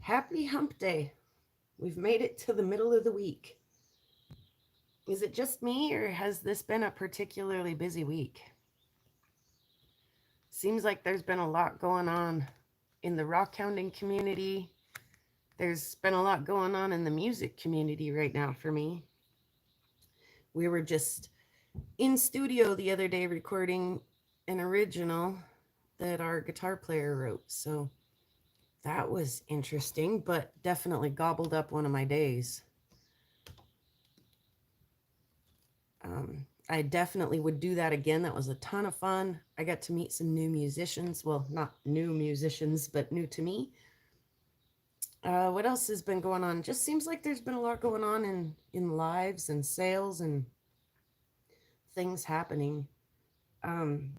Happy hump day. We've made it to the middle of the week. Is it just me, or has this been a particularly busy week? Seems like there's been a lot going on in the rock hounding community. There's been a lot going on in the music community right now for me. We were just in studio the other day recording an original that our guitar player wrote. So that was interesting, but definitely gobbled up one of my days. I definitely would do that again. That was a ton of fun. I got to meet some new musicians. Well, not new musicians, but new to me. What else has been going on? Just seems like there's been a lot going on in lives and sales and things happening. Um,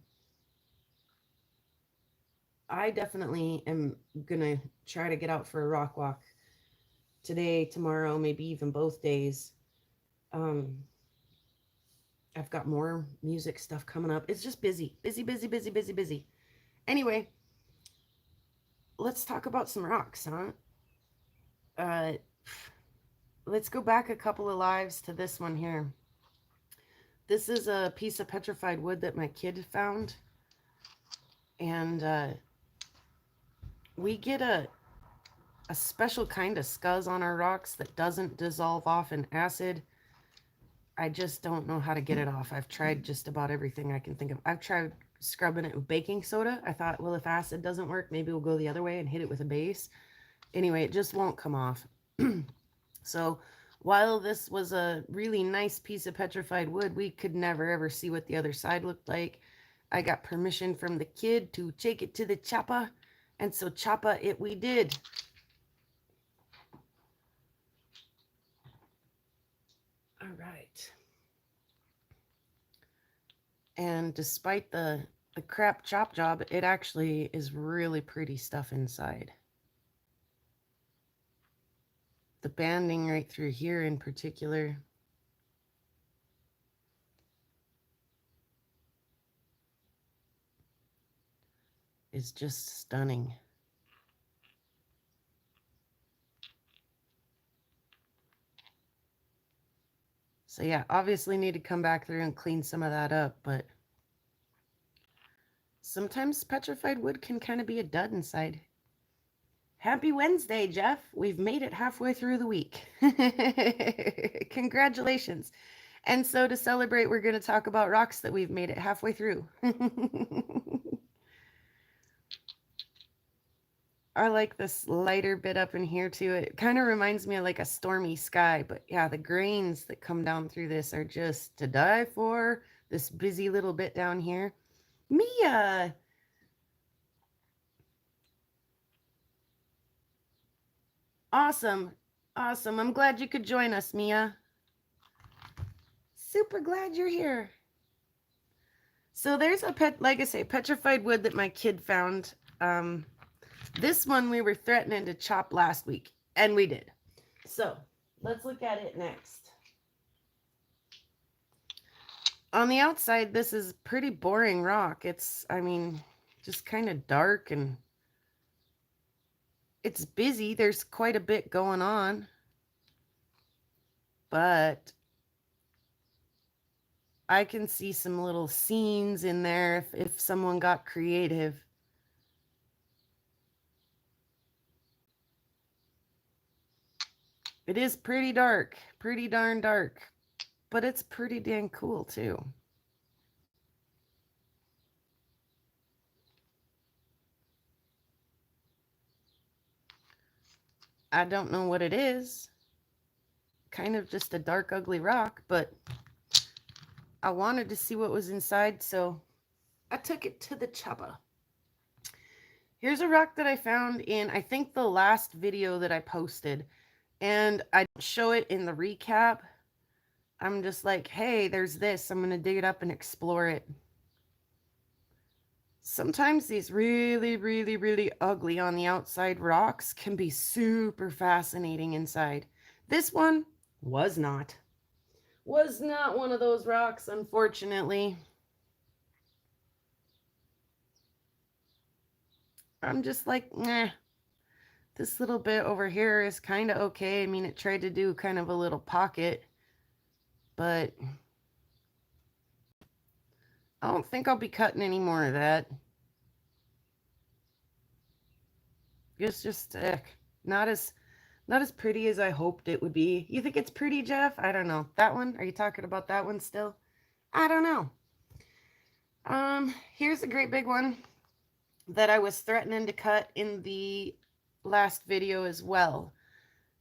I definitely am gonna try to get out for a rock walk today, tomorrow, maybe even both days. Um, I've got more music stuff coming up. It's just busy, busy, busy, busy, busy, busy. Anyway, let's talk about some rocks, huh? Uh, let's go back a couple of lives to this one here. This is a piece of petrified wood that my kid found. And we get a special kind of scuzz on our rocks that doesn't dissolve off in acid. I just don't know how to get it off. I've tried just about everything I can think of. I've tried scrubbing it with baking soda. I thought, well, if acid doesn't work, maybe we'll go the other way and hit it with a base. Anyway, it just won't come off. So while this was a really nice piece of petrified wood, we could never ever see what the other side looked like. I got permission from the kid to take it to the chopper, and so chopper it we did. All right. And despite the crap chop job, it actually is really pretty stuff inside. The banding right through here in particular is just stunning. So yeah, obviously need to come back through and clean some of that up, but sometimes petrified wood can kind of be a dud inside. Happy Wednesday, Jeff. We've made it halfway through the week. Congratulations. And so to celebrate, we're going to talk about rocks that we've made it halfway through. I like this lighter bit up in here too. It kind of reminds me of like a stormy sky, but yeah, the grains that come down through this are just to die for. This busy little bit down here. Mia! Awesome. Awesome. I'm glad you could join us, Mia. Super glad you're here. So there's a like I say, petrified wood that my kid found. This one we were threatening to chop last week, and we did. So let's look at it next. On the outside, this is pretty boring rock. It's, I mean, just kind of dark and it's busy. There's quite a bit going on. But I can see some little scenes in there if someone got creative. It is pretty dark, pretty darn dark, but it's pretty dang cool too. I don't know what it is. Kind of just a dark, ugly rock, but I wanted to see what was inside, so I took it to the chopper. Here's a rock that I found in, I think, the last video that I posted. And I don't show it in the recap. I'm just like, hey, there's this. I'm going to dig it up and explore it. Sometimes these really, really, really ugly on the outside rocks can be super fascinating inside. This one was not. Was not one of those rocks, unfortunately. I'm just like, nah. This little bit over here is kind of okay. I mean, it tried to do kind of a little pocket, but I don't think I'll be cutting any more of that. It's just not as pretty as I hoped it would be. You think it's pretty, Jeff? I don't know. That one? Are you talking about that one still? I don't know. Here's a great big one that I was threatening to cut in the last video as well.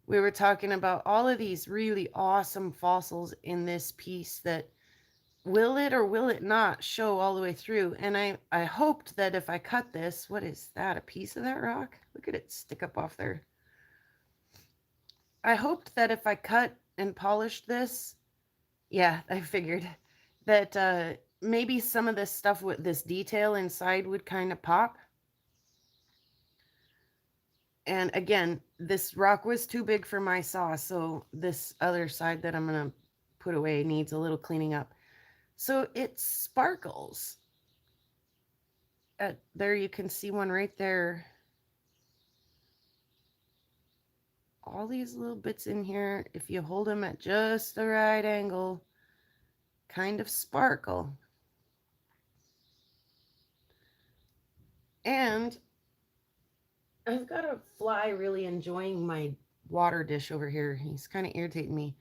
We were talking about all of these really awesome fossils in this piece that will it or will it not show all the way through. And I hoped that if I cut this, what is that, a piece of that rock? Look at it stick up off there. I hoped that if I cut and polished this, yeah, I figured that maybe some of this stuff with this detail inside would kind of pop. And again, this rock was too big for my saw, so this other side that I'm going to put away needs a little cleaning up. So it sparkles. There you can see one right there. All these little bits in here, if you hold them at just the right angle, kind of sparkle. And I've got a fly really enjoying my water dish over here. He's kind of irritating me.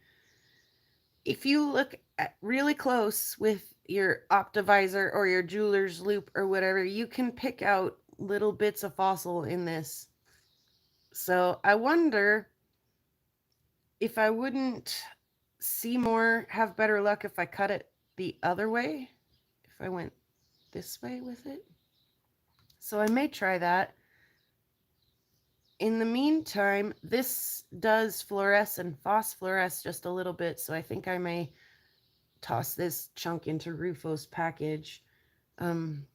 If you look at really close with your Optivisor or your jeweler's loop or whatever, you can pick out little bits of fossil in this. So I wonder if I wouldn't see more, have better luck if I cut it the other way, if I went this way with it. So I may try that. In the meantime, this does fluoresce and phosphoresce just a little bit, so I think I may toss this chunk into Rufo's package. Trying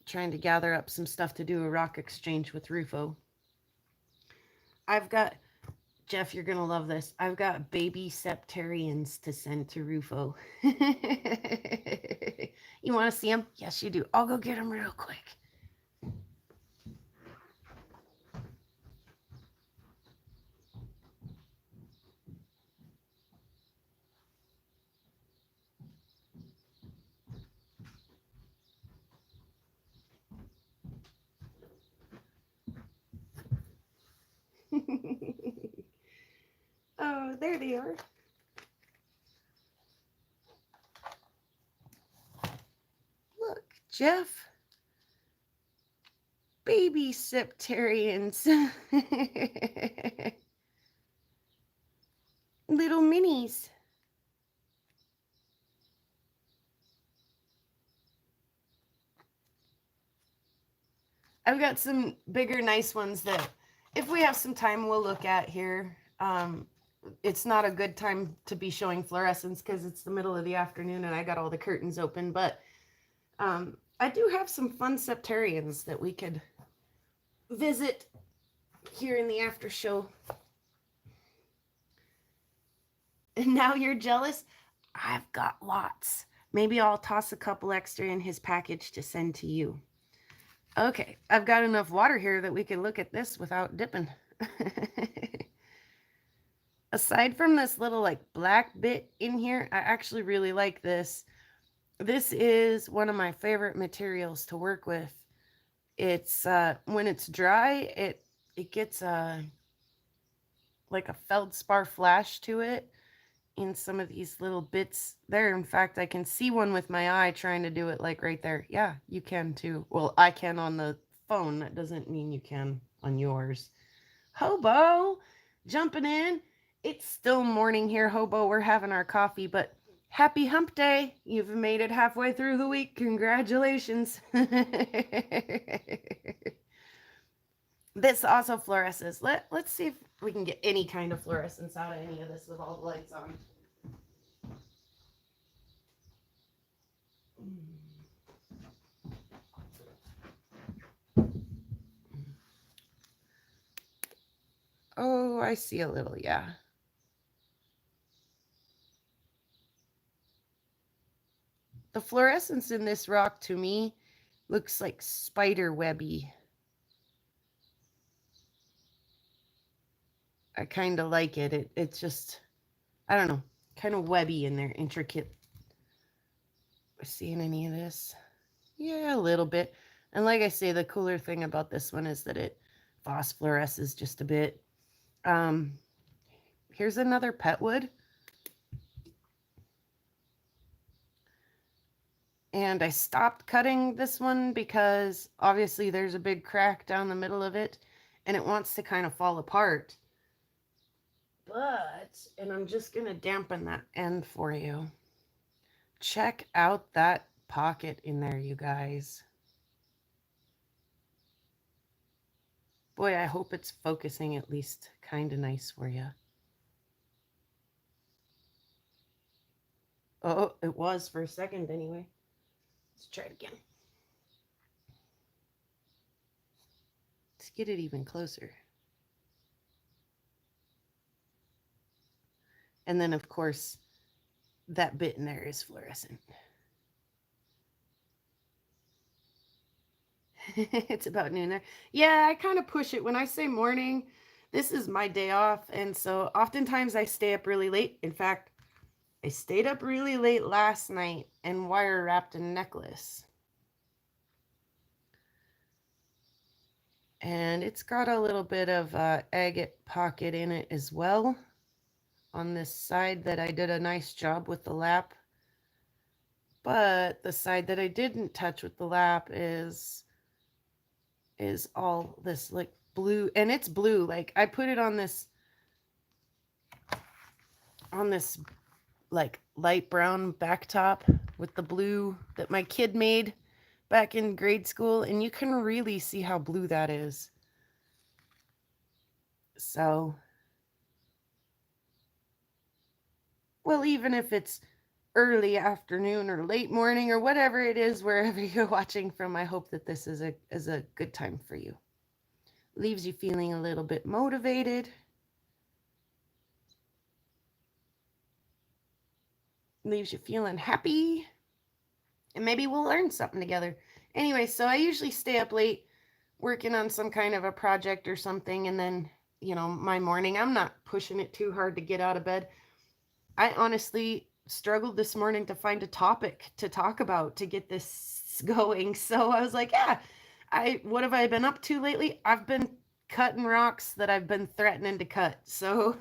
to gather up some stuff to do a rock exchange with Rufo. I've got, Jeff, you're going to love this. I've got baby septarians to send to Rufo. You want to see them? Yes, you do. I'll go get them real quick. Oh, there they are. Look, Jeff. Baby septarians. Little minis. I've got some bigger, nice ones that if we have some time, we'll look at here. It's not a good time to be showing fluorescence because it's the middle of the afternoon and I got all the curtains open, but I do have some fun septarians that we could visit here in the after show. And now you're jealous? I've got lots. Maybe I'll toss a couple extra in his package to send to you. Okay, I've got enough water here that we can look at this without dipping. Aside from this little like black bit in here, I actually really like this. This is one of my favorite materials to work with. It's when it's dry, it gets like a feldspar flash to it in some of these little bits there. In fact, I can see one with my eye trying to do it like right there. Yeah, you can too. Well, I can on the phone. That doesn't mean you can on yours. Hobo, jumping in. It's still morning here, Hobo. We're having our coffee, but happy hump day. You've made it halfway through the week. Congratulations. This also fluoresces. Let's see if we can get any kind of fluorescence out of any of this with all the lights on. Oh, I see a little, yeah. The fluorescence in this rock to me looks like spider webby. I kind of like it. It's just, I don't know, kind of webby in there, intricate. Seeing any of this? Yeah, a little bit. And like I say, the cooler thing about this one is that it phosphoresces just a bit. Um, Here's another petwood. And I stopped cutting this one because obviously there's a big crack down the middle of it and it wants to kind of fall apart. But, and I'm just going to dampen that end for you. Check out that pocket in there, you guys. Boy, I hope it's focusing at least kind of nice for you. Oh, it was for a second anyway. Let's try it again. Let's get it even closer. And then, of course, that bit in there is fluorescent. It's about noon there. Yeah, I kind of push it. When I say morning, this is my day off. And so oftentimes I stay up really late. In fact, I stayed up really late last night and wire wrapped a necklace. And it's got a little bit of agate pocket in it as well on this side that I did a nice job with the lap. But the side that I didn't touch with the lap is all this like blue, and it's blue. Like I put it on this like light brown back top with the blue that my kid made back in grade school, and you can really see how blue that is. So, well, even if it's early afternoon or late morning or whatever it is wherever you're watching from, I hope that this is a good time for you. Leaves you feeling a little bit motivated. Leaves you feeling happy. And maybe we'll learn something together. Anyway, so I usually stay up late working on some kind of a project or something, and then, my morning, I'm not pushing it too hard to get out of bed. I honestly struggled this morning to find a topic to talk about to get this going. So I was like, yeah, what have I been up to lately? I've been cutting rocks that I've been threatening to cut. So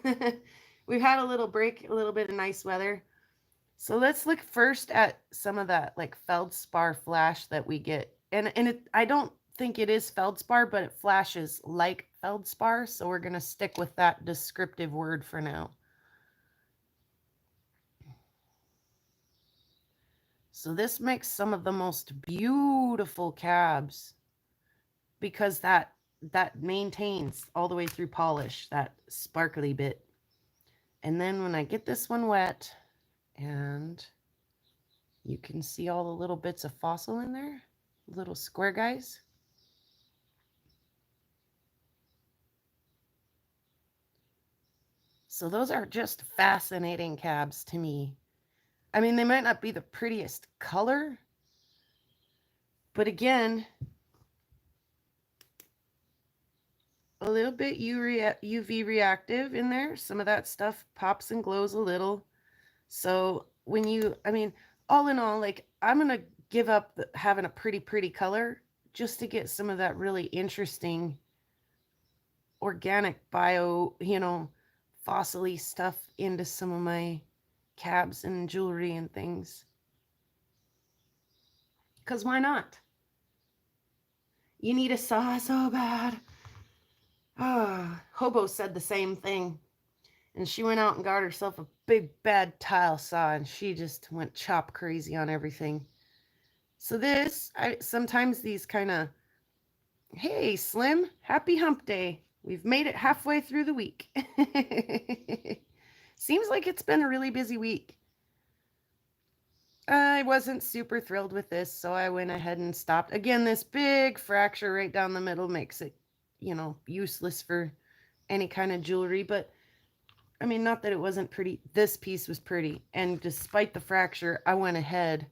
we've had a little break, a little bit of nice weather. So let's look first at some of that like feldspar flash that we get. I don't think it is feldspar, but it flashes like feldspar, so we're going to stick with that descriptive word for now. So this makes some of the most beautiful cabs because that maintains all the way through polish, that sparkly bit. And then when I get this one wet, and you can see all the little bits of fossil in there, little square guys. So those are just fascinating cabs to me. I mean, they might not be the prettiest color, but again, a little bit UV reactive in there. Some of that stuff pops and glows a little. So I mean, all in all, like I'm going to give up having a pretty color just to get some of that really interesting organic bio, fossily stuff into some of my cabs and jewelry and things. Because why not? You need a saw so bad. Hobo said the same thing. And she went out and got herself a big bad tile saw and she just went chop crazy on everything. So sometimes these kind of, hey, Slim, happy hump day. We've made it halfway through the week. Seems like it's been a really busy week. I wasn't super thrilled with this, so I went ahead and stopped. Again, this big fracture right down the middle makes it, useless for any kind of jewelry. But, I mean, not that it wasn't pretty. This piece was pretty. And despite the fracture, I went ahead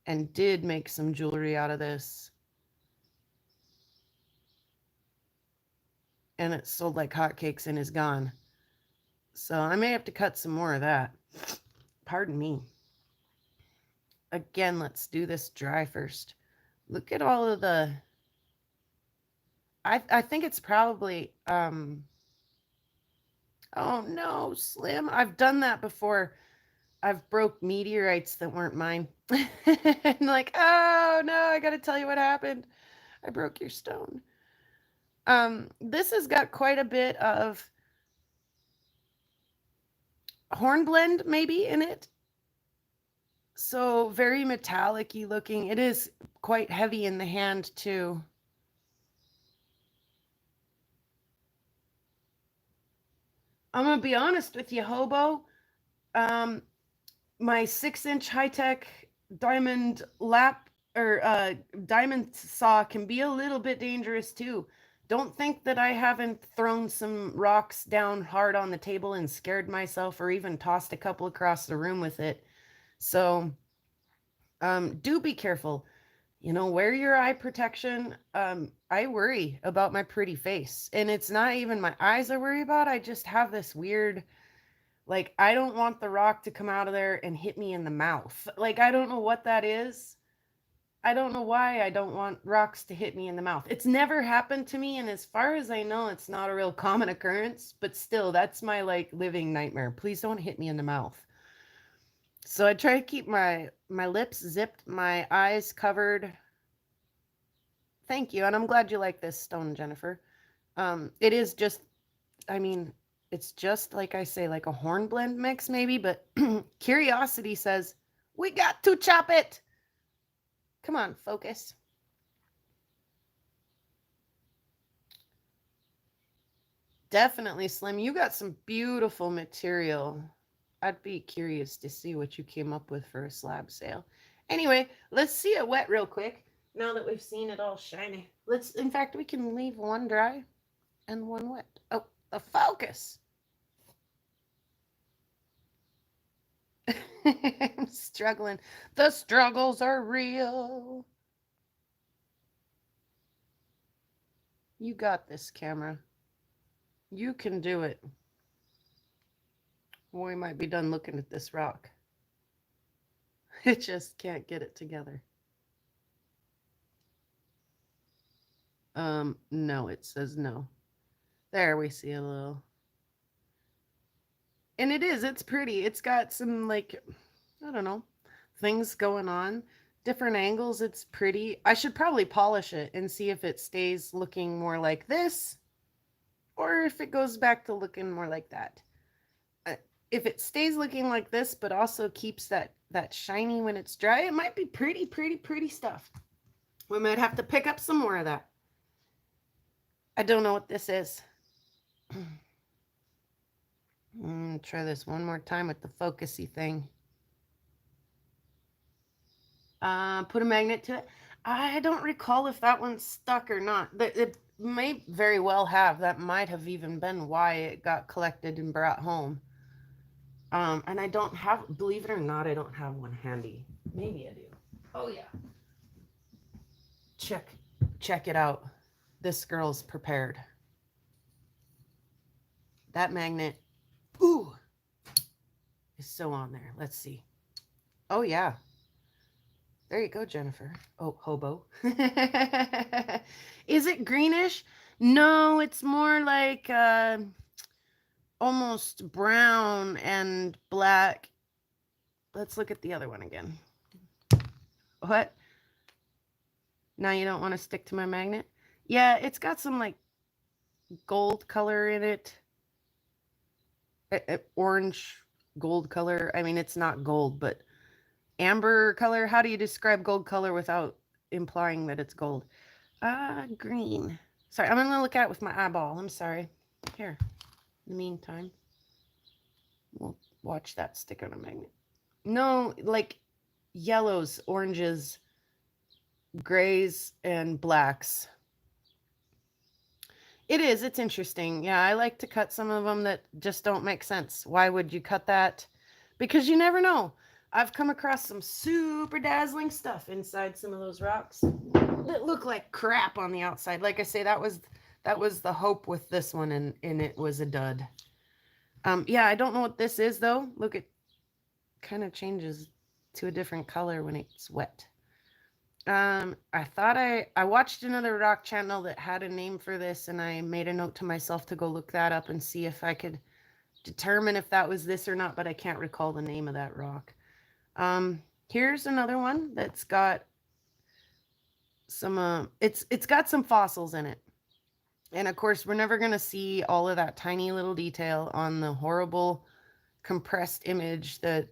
and did make some jewelry out of this. And it sold like hotcakes and is gone. So I may have to cut some more of that. Pardon me. Again, let's do this dry first. Look at all of the. I think it's probably oh no, Slim. I've done that before. I've broke meteorites that weren't mine. And like, oh no, I gotta tell you what happened. I broke your stone. This has got quite a bit of hornblende maybe in it. So very metallic-y looking. It is quite heavy in the hand too. I'm gonna be honest with you, Hobo. Um, my 6-inch high-tech diamond lap or diamond saw can be a little bit dangerous too. Don't think that I haven't thrown some rocks down hard on the table and scared myself or even tossed a couple across the room with it. So do be careful. You know, wear your eye protection. I worry about my pretty face, and it's not even my eyes I worry about. I just have this weird, like, I don't want the rock to come out of there and hit me in the mouth. Like, I don't know what that is. I don't know why I don't want rocks to hit me in the mouth. It's never happened to me, and as far as I know, it's not a real common occurrence, but still, that's my like living nightmare. Please don't hit me in the mouth. So I try to keep my lips zipped, my eyes covered. Thank you, and I'm glad you like this stone, Jennifer. It is just, I mean, it's just like I say, like a hornblende mix, maybe. But Curiosity says we got to chop it. Come on, focus. Definitely, Slim. You got some beautiful material. I'd be curious to see what you came up with for a slab sale. Anyway, let's see it wet real quick. Now that we've seen it all shiny, in fact, we can leave one dry and one wet. Oh, the focus. I'm struggling. The struggles are real. You got this, camera. You can do it. We might be done looking at this rock. It just can't get it together. No, it says no. There we see a little. And it's pretty. It's got some, like, I don't know, things going on. Different angles. It's pretty. I should probably polish it and see if it stays looking more like this or if it goes back to looking more like that. If it stays looking like this but also keeps that shiny when it's dry, it might be pretty stuff. We might have to pick up some more of that. I don't know what this is. Try this one more time with the focusy thing. Put a magnet to it. I don't recall if that one's stuck or not. It may very well have. That might have even been why it got collected and brought home. And I don't have, believe it or not, I don't have one handy. Maybe I do. Oh yeah. Check it out. This girl's prepared. That magnet, ooh, is so on there. Let's see. Oh yeah. There you go, Jennifer. Oh, hobo. Is it greenish? No, it's more like almost brown and black. Let's look at the other one again. What? Now you don't want to stick to my magnet? Yeah, it's got some like gold color in it. Orange gold color. I mean, it's not gold, but amber color. How do you describe gold color without implying that it's gold? Green. Sorry, I'm gonna look at it with my eyeball. I'm sorry. Here. In the meantime, we'll watch that stick on a magnet. No, like yellows, oranges, grays, and blacks. It is. It's interesting. Yeah, I like to cut some of them that just don't make sense. Why would you cut that? Because you never know. I've come across some super dazzling stuff inside some of those rocks that look like crap on the outside. Like I say, that was the hope with this one, and it was a dud. Yeah, I don't know what this is though. Look, it kind of changes to a different color when it's wet. I thought I watched another rock channel that had a name for this, and I made a note to myself to go look that up and see if I could determine if that was this or not, but I can't recall the name of that rock. Here's another one that's got some it's got some fossils in it. And of course, we're never going to see all of that tiny little detail on the horrible compressed image that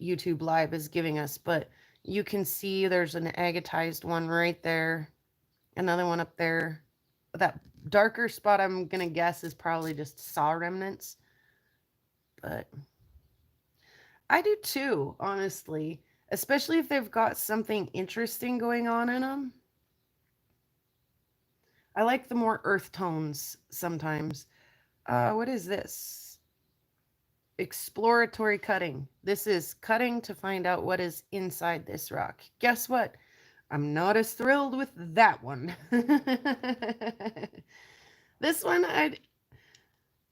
YouTube Live is giving us, but you can see there's an agatized one right there, another one up there. That darker spot, I'm going to guess, is probably just saw remnants, but I do too, honestly, especially if they've got something interesting going on in them. I like the more earth tones sometimes. What is this? Exploratory cutting. This is cutting to find out what is inside this rock. Guess what? I'm not as thrilled with that one. This one, I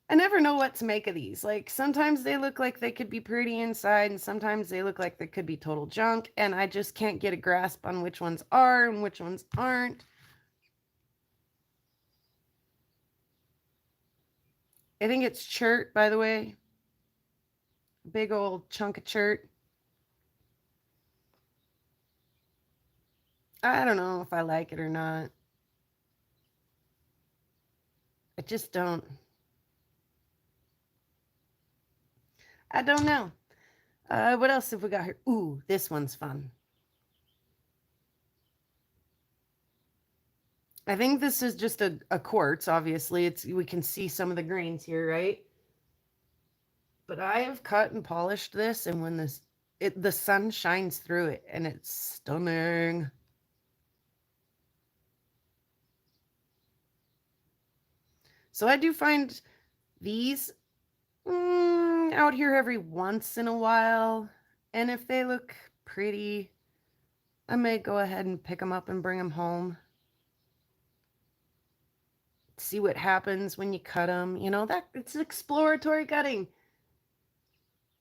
never know what to make of these. Like sometimes they look like they could be pretty inside, and sometimes they look like they could be total junk, and I just can't get a grasp on which ones are and which ones aren't. I think it's chert, by the way. Big old chunk of chert. I don't know if I like it or not. I just don't. I don't know. What else have we got here? Ooh, this one's fun. I think this is just a quartz, obviously. We can see some of the grains here, right? But I have cut and polished this, and when the sun shines through it, and it's stunning. So I do find these out here every once in a while, and if they look pretty, I may go ahead and pick them up and bring them home. See what happens when you cut them. You know, that it's exploratory cutting.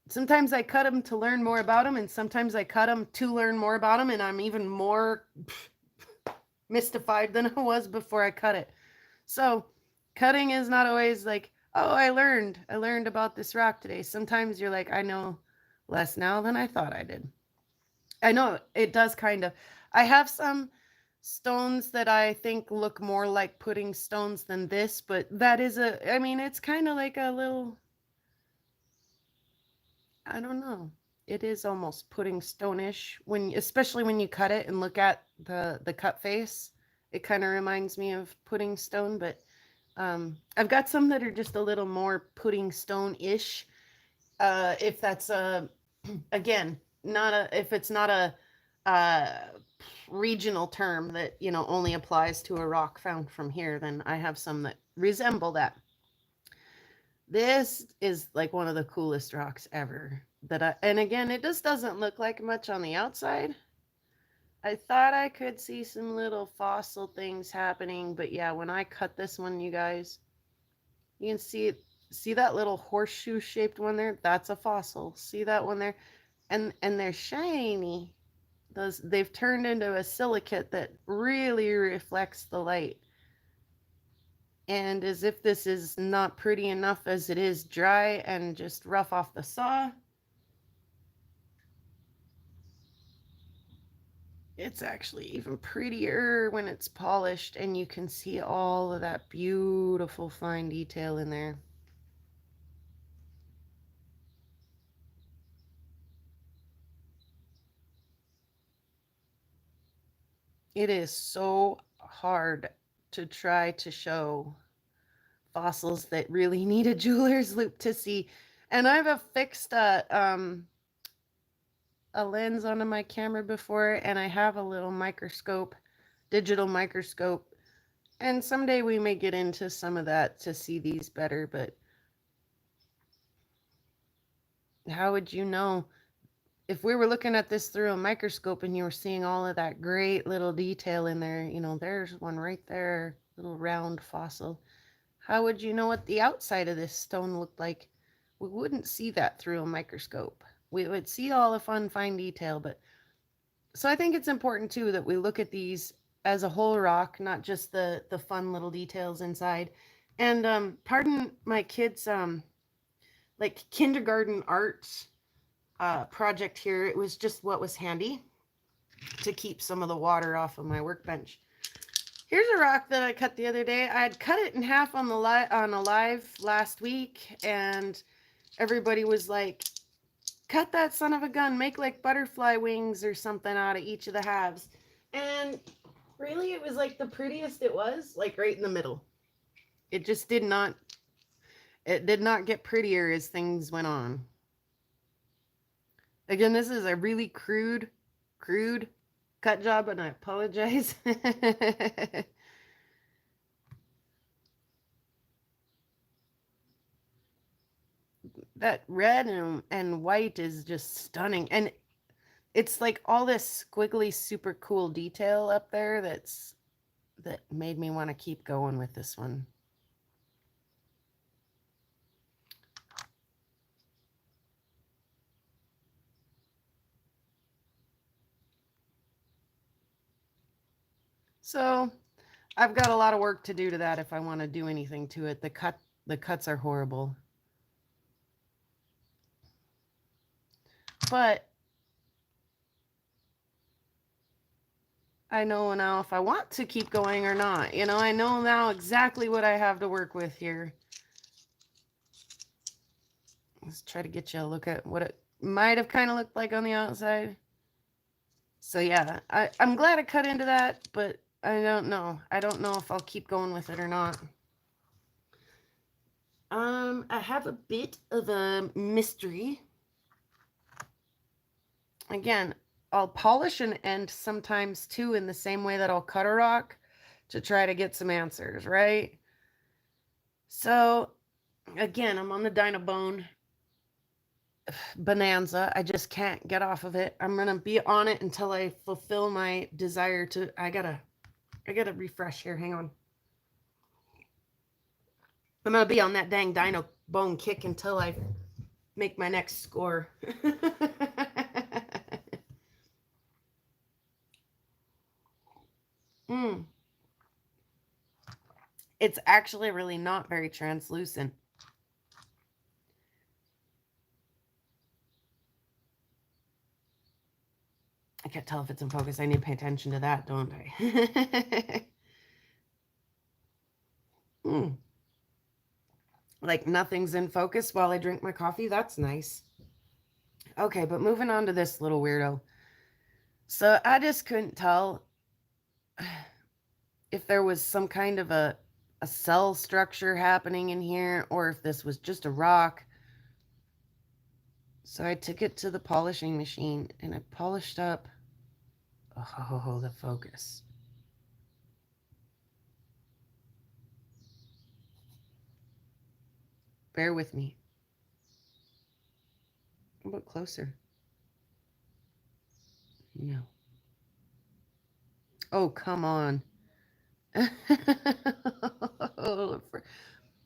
Sometimes I cut them to learn more about them, and sometimes I cut them to learn more about them, and I'm even more mystified than I was before I cut it. So, cutting is not always like, oh, I learned about this rock today. Sometimes you're like, I know less now than I thought I did. I know it does kind of. I have some stones that I think look more like pudding stones than this, but that is I mean, it's kind of like a little, I don't know. It is almost pudding stone-ish when, especially when you cut it and look at the cut face. It kind of reminds me of pudding stone, but I've got some that are just a little more pudding stone-ish. If that's again, not a if it's not a uh, regional term that only applies to a rock found from here, then I have some that resemble that. This is like one of the coolest rocks ever. And again, it just doesn't look like much on the outside. I thought I could see some little fossil things happening, but yeah, when I cut this one, you guys, you can see it. See that little horseshoe shaped one there? That's a fossil. See that one there? And they're shiny. They've turned into a silicate that really reflects the light. And as if this is not pretty enough as it is dry and just rough off the saw, it's actually even prettier when it's polished and you can see all of that beautiful fine detail in there. It is so hard to try to show fossils that really need a jeweler's loupe to see. And I've affixed a lens onto my camera before, and I have a little microscope, digital microscope. And someday we may get into some of that to see these better, but how would you know if we were looking at this through a microscope and you were seeing all of that great little detail in there? There's one right there, little round fossil. How would you know what the outside of this stone looked like we wouldn't see that through a microscope. We would see all the fine detail, but so I think it's important too that we look at these as a whole rock, not just the fun little details inside. And pardon my kids' like kindergarten art project here. It was just what was handy to keep some of the water off of my workbench. Here's a rock that I cut the other day. I had cut it in half on the on a live last week, and everybody was like, "Cut that son of a gun! Make like butterfly wings or something out of each of the halves." And really, it was like the prettiest it was, like right in the middle. It just did not. It did not get prettier as things went on. Again, this is a really crude cut job, and I apologize. That red and white is just stunning. And it's like all this squiggly, super cool detail up there that made me want to keep going with this one. So I've got a lot of work to do to that if I want to do anything to it. The cuts are horrible. But I know now if I want to keep going or not. You know, I know now exactly what I have to work with here. Let's try to get you a look at what it might have kind of looked like on the outside. So yeah, I'm glad I cut into that, but I don't know. I don't know if I'll keep going with it or not. I have a bit of a mystery. Again, I'll polish an end sometimes too in the same way that I'll cut a rock to try to get some answers, right? So again, I'm on the Dynabone bonanza. I just can't get off of it. I'm gonna be on it until I fulfill my desire to. I gotta refresh here. Hang on. I'm gonna be on that dang Dynabone kick until I make my next score. mm. It's actually really not very translucent. I can't tell if it's in focus. I need to pay attention to that, don't I? mm. Like nothing's in focus while I drink my coffee. That's nice. Okay, but moving on to this little weirdo. So I just couldn't tell if there was some kind of a cell structure happening in here or if this was just a rock. So I took it to the polishing machine and I polished up. Oh, the focus. Bear with me. A bit closer. No. Oh, come on.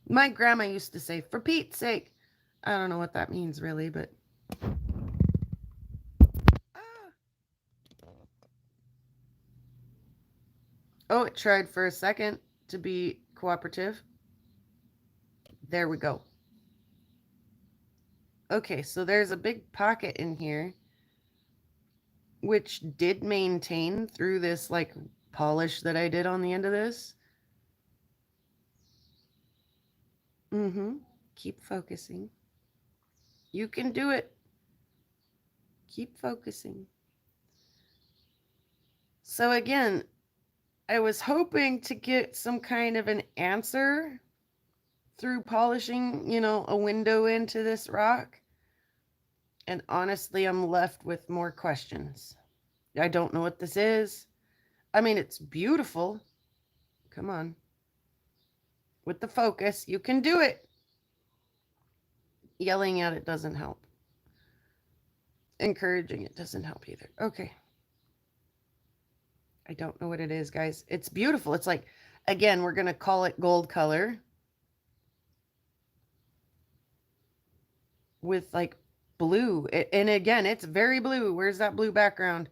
My grandma used to say, for Pete's sake. I don't know what that means really, but. Oh, it tried for a second to be cooperative. There we go. Okay, so there's a big pocket in here, which did maintain through this like polish that I did on the end of this. Keep focusing. You can do it. Keep focusing. So again, I was hoping to get some kind of an answer through polishing, you know, a window into this rock. And honestly, I'm left with more questions. I don't know what this is. I mean, it's beautiful. Come on. With the focus, you can do it. Yelling at it doesn't help. Encouraging it doesn't help either. Okay. I don't know what it is, guys. It's beautiful. It's like, again, we're going to call it gold color. with like blue. And again, it's very blue. Where's that blue background?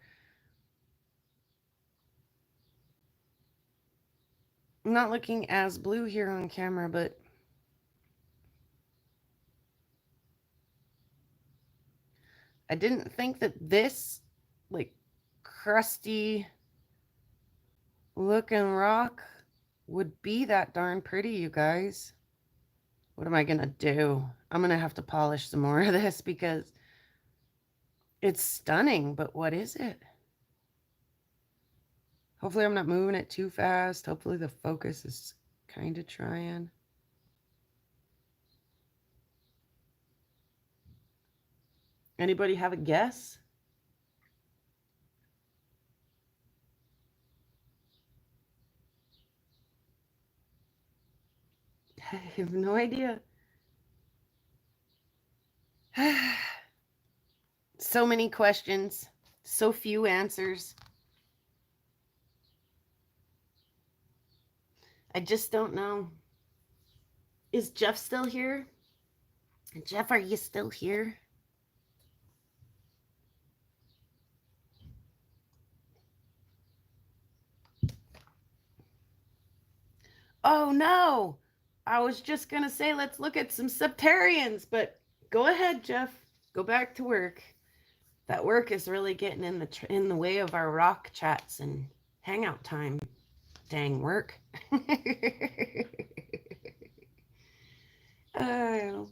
I'm not looking as blue here on camera, but I didn't think that this like crusty looking rock would be that darn pretty, you guys. What am I gonna do? I'm gonna have to polish some more of this because it's stunning, but what is it? Hopefully I'm not moving it too fast. Hopefully the focus is kind of trying. Anybody have a guess? I have no idea. So many questions, so few answers. I just don't know. Is Jeff still here? Jeff, are you still here? Oh no! I was just gonna say let's look at some septarians, but go ahead, Jeff. Go back to work. That work is really getting in the way of our rock chats and hangout time. Dang work. Oh.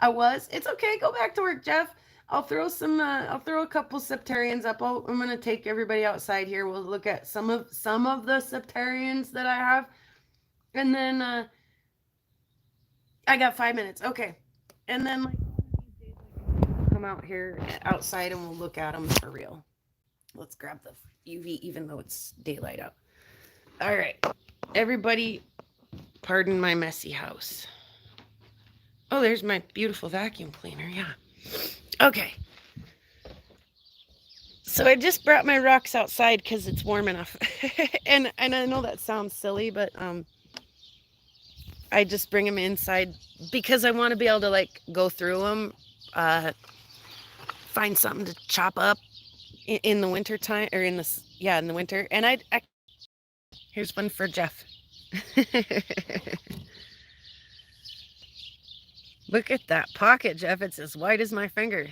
I was. It's okay. Go back to work, Jeff. I'll throw some. I'll throw a couple septarians up. I'm gonna take everybody outside here. We'll look at some of the septarians that I have, and then I got 5 minutes. Okay, and then like come out here outside and we'll look at them for real. Let's grab the UV, even though it's daylight out. All right, everybody, pardon my messy house. Oh, there's my beautiful vacuum cleaner. Yeah. Okay. So I just brought my rocks outside because it's warm enough. and I know that sounds silly, but I just bring them inside because I want to be able to like go through them, find something to chop up in the winter time or in the winter. And I here's one for Jeff. Look at that pocket, Jeff. It's as wide as my finger.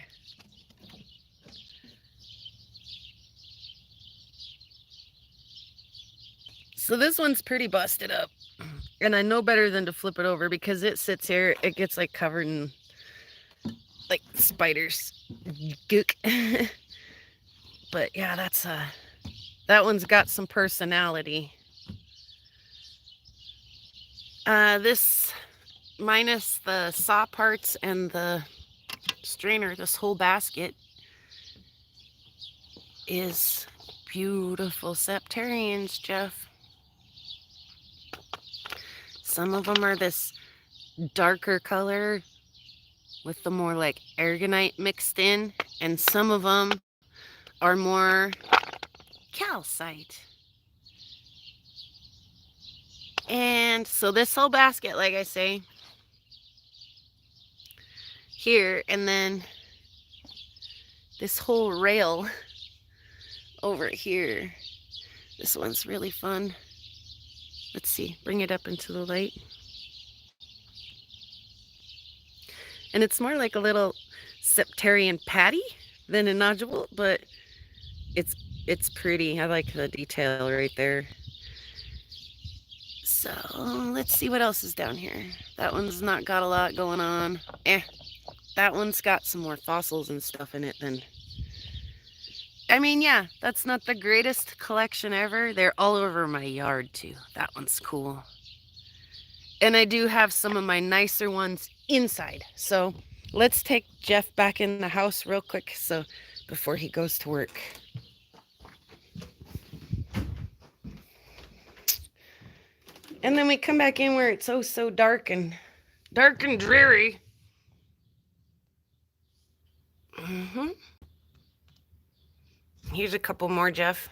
So this one's pretty busted up. And I know better than to flip it over because it sits here. It gets like covered in like spiders. Gook. But yeah, that one's got some personality. This minus the saw parts and the strainer, this whole basket is beautiful septarians, Jeff. Some of them are this darker color with the more like aragonite mixed in, and some of them are more calcite. And so this whole basket, like I say, here, and then this whole rail over here. This one's really fun. Let's see, bring it up into the light. And it's more like a little septarian patty than a nodule, but it's pretty. I like the detail right there. So let's see what else is down here. That one's not got a lot going on. That one's got some more fossils and stuff in it than... I mean, yeah, that's not the greatest collection ever. They're all over my yard too. That one's cool. And I do have some of my nicer ones inside. So let's take Jeff back in the house real quick so before he goes to work. And then we come back in where it's so dark and dreary. Here's a couple more, Jeff.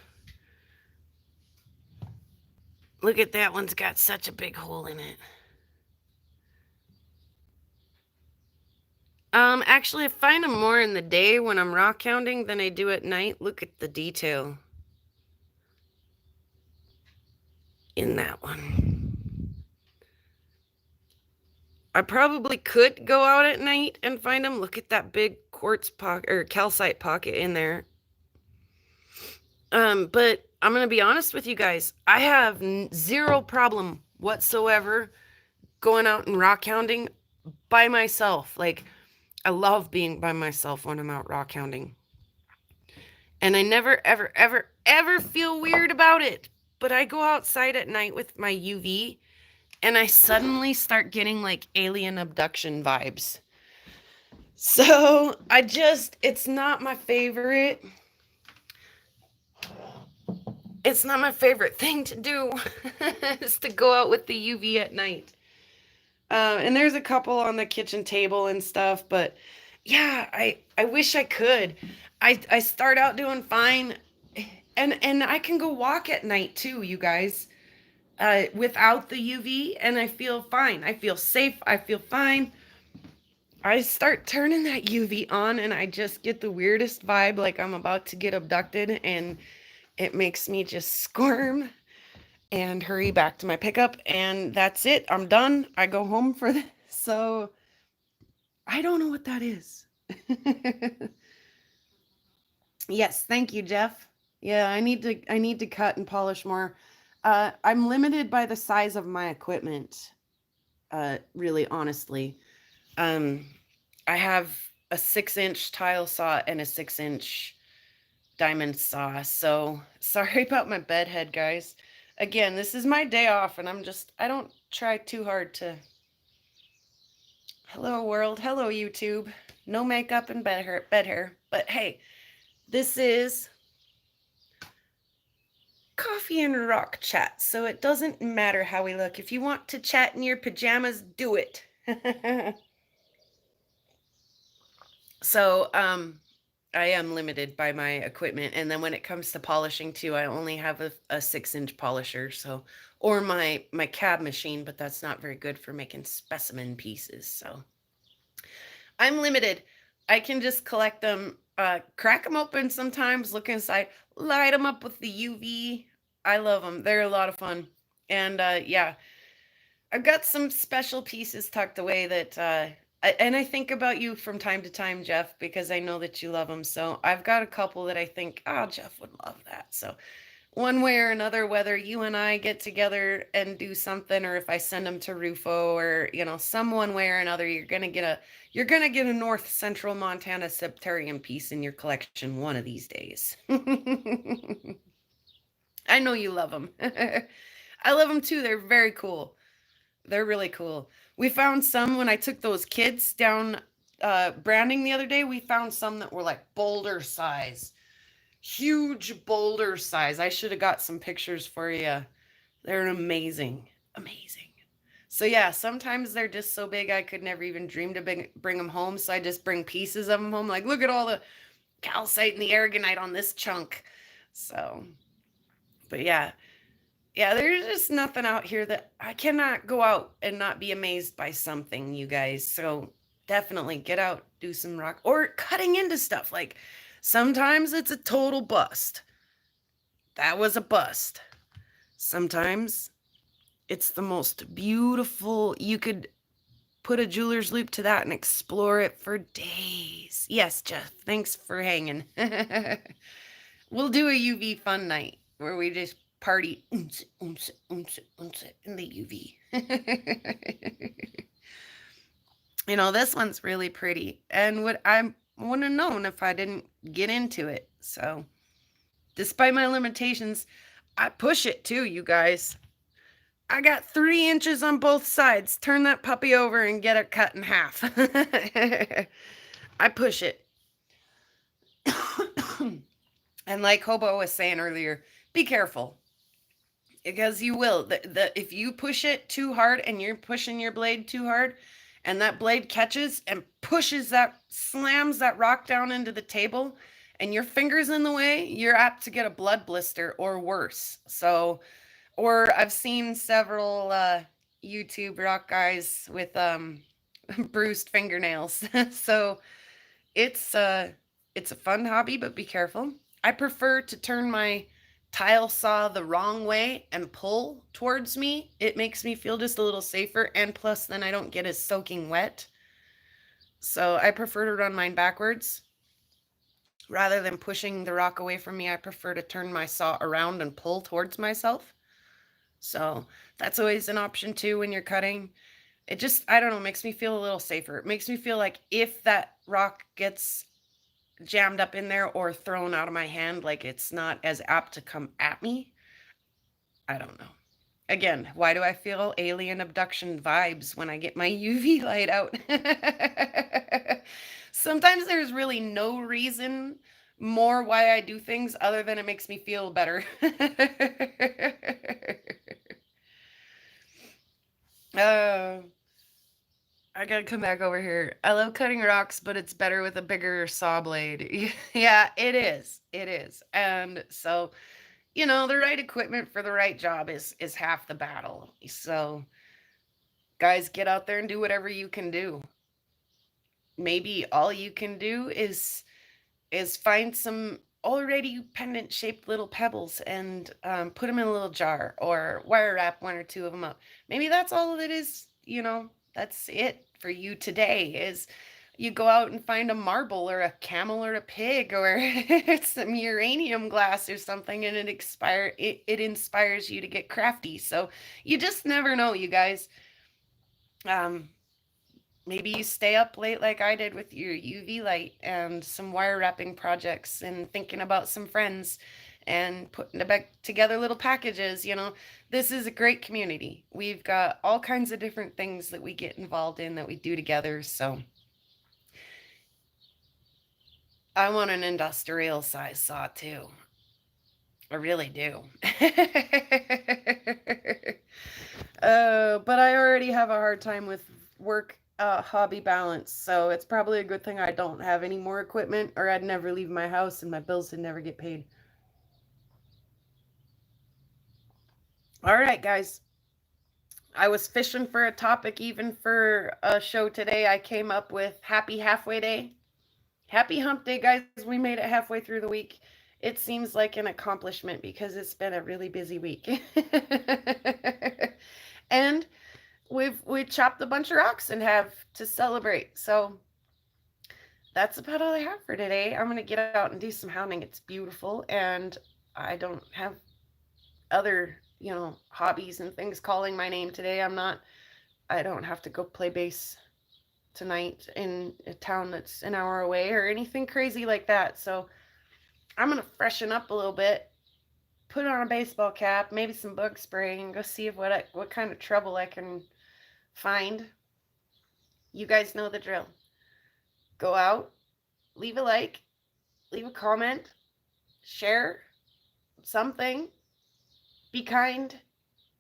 Look at that one's got such a big hole in it. Actually, I find them more in the day when I'm rock hounding than I do at night. Look at the detail in that one. I probably could go out at night and find them. Look at that big quartz pocket or calcite pocket in there. But I'm gonna be honest with you guys. I have zero problem whatsoever going out and rock hounding by myself. Like, I love being by myself when I'm out rock hounding. And I never, ever, ever, ever feel weird about it. But I go outside at night with my UV and I suddenly start getting like alien abduction vibes. So it's not my favorite. It's not my favorite thing to do is to go out with the UV at night. And there's a couple on the kitchen table and stuff, but yeah, I wish I could. I start out doing fine, and I can go walk at night too, you guys, without the UV, and I feel fine. I feel safe. I feel fine. I start turning that UV on, and I just get the weirdest vibe, like I'm about to get abducted, and it makes me just squirm and hurry back to my pickup, and that's it. I'm done. I go home for this. So I don't know what that is. Yes, thank you, Jeff. Yeah, I need to cut and polish more. I'm limited by the size of my equipment. Really, honestly, um, I have a 6-inch tile saw and a 6-inch diamond saw. So sorry about my bed head, guys. Again, this is my day off, and I don't try too hard to. Hello, world. Hello, YouTube. No makeup and bed hair. But hey, this is coffee and rock chat, so it doesn't matter how we look. If you want to chat in your pajamas, do it. So, I am limited by my equipment, and then when it comes to polishing too, I only have a 6-inch polisher, so or my cab machine, but that's not very good for making specimen pieces. So I'm limited. I can just collect them, crack them open sometimes, look inside, light them up with the UV. I love them. They're a lot of fun. And yeah, I've got some special pieces tucked away that and I think about you from time to time, Jeff, because I know that you love them. So I've got a couple that I think, oh, Jeff would love that. So one way or another, whether you and I get together and do something, or if I send them to Rufo, or some one way or another, you're gonna get a North Central Montana Septarian piece in your collection one of these days. I know you love them. I love them too. They're very cool. They're really cool. We found some when I took those kids down branding the other day. We found some that were like boulder size, huge boulder size. I should have got some pictures for you. They're amazing, amazing. So yeah, sometimes they're just so big I could never even dream to bring them home. So I just bring pieces of them home. Like, look at all the calcite and the aragonite on this chunk. So, but yeah, yeah, there's just nothing out here that I cannot go out and not be amazed by something, you guys. So definitely get out, do some rock or cutting into stuff. Like sometimes it's a total bust. That was a bust. Sometimes it's the most beautiful. You could put a jeweler's loop to that and explore it for days. Yes, Jeff, thanks for hanging. We'll do a UV fun night where we just party in the UV. This one's really pretty, and I wouldn't have known if I didn't get into it. So, despite my limitations, I push it too, you guys. I got 3 inches on both sides. Turn that puppy over and get it cut in half. I push it. And like Hobo was saying earlier, be careful. Because you will. If you push it too hard and you're pushing your blade too hard, and that blade catches and slams that rock down into the table, and your finger's in the way, you're apt to get a blood blister or worse. So, or I've seen several YouTube rock guys with bruised fingernails. So it's it's a fun hobby, but be careful. I prefer to turn my tile saw the wrong way and pull towards me. It makes me feel just a little safer, and plus then I don't get as soaking wet. So I prefer to run mine backwards. Rather than pushing the rock away from me, I prefer to turn my saw around and pull towards myself. So that's always an option too when you're cutting. It just, I don't know, makes me feel a little safer. It makes me feel like if that rock gets jammed up in there or thrown out of my hand, like it's not as apt to come at me. I don't know. Again, why do I feel alien abduction vibes when I get my UV light out? Sometimes there's really no reason more why I do things other than it makes me feel better. uh, I gotta come back over here. I love cutting rocks, but it's better with a bigger saw blade. Yeah, it is. It is. And so, the right equipment for the right job is half the battle. So, guys, get out there and do whatever you can do. Maybe all you can do is find some already pendant shaped little pebbles and put them in a little jar or wire wrap one or two of them up. Maybe that's all it is. That's it for you today is you go out and find a marble or a camel or a pig or some uranium glass or something, and it inspires you to get crafty. So you just never know, you guys. um Maybe you stay up late like I did with your UV light and some wire wrapping projects and thinking about some friends and putting back together little packages. This is a great community. We've got all kinds of different things that we get involved in that we do together. So I want an industrial size saw too. I really do. But I already have a hard time with work hobby balance, so it's probably a good thing I don't have any more equipment, or I'd never leave my house and my bills would never get paid. All right, guys. I was fishing for a topic even for a show today. I came up with Happy Halfway Day. Happy Hump Day, guys. We made it halfway through the week. It seems like an accomplishment because it's been a really busy week. And we chopped a bunch of rocks and have to celebrate. So that's about all I have for today. I'm gonna get out and do some hounding. It's beautiful, and I don't have other hobbies and things calling my name today. I don't have to go play bass tonight in a town that's an hour away or anything crazy like that. So I'm gonna freshen up a little bit, put on a baseball cap, maybe some bug spray, and go see what kind of trouble I can find. You guys know the drill. Go out, leave a like, leave a comment, share something, be kind.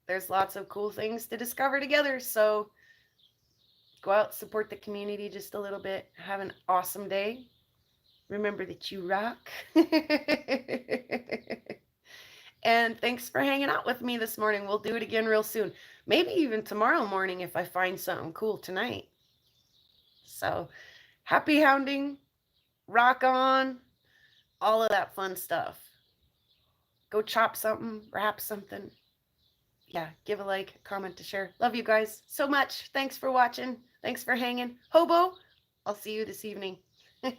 There's lots of cool things to discover together. So go out, support the community just a little bit. Have an awesome day. Remember that you rock. And thanks for hanging out with me this morning. We'll do it again real soon. Maybe even tomorrow morning if I find something cool tonight. So happy hounding, rock on, all of that fun stuff. Go chop something, wrap something. Yeah, give a like, comment, to share. Love you guys so much. Thanks for watching. Thanks for hanging. Hobo, I'll see you this evening. I'm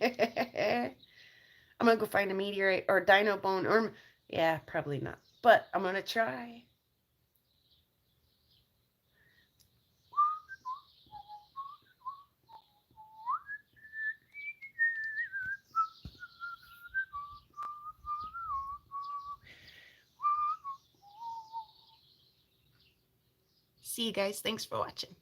going to go find a meteorite or a dino bone. Or, yeah, probably not. But I'm going to try. See you guys. Thanks for watching.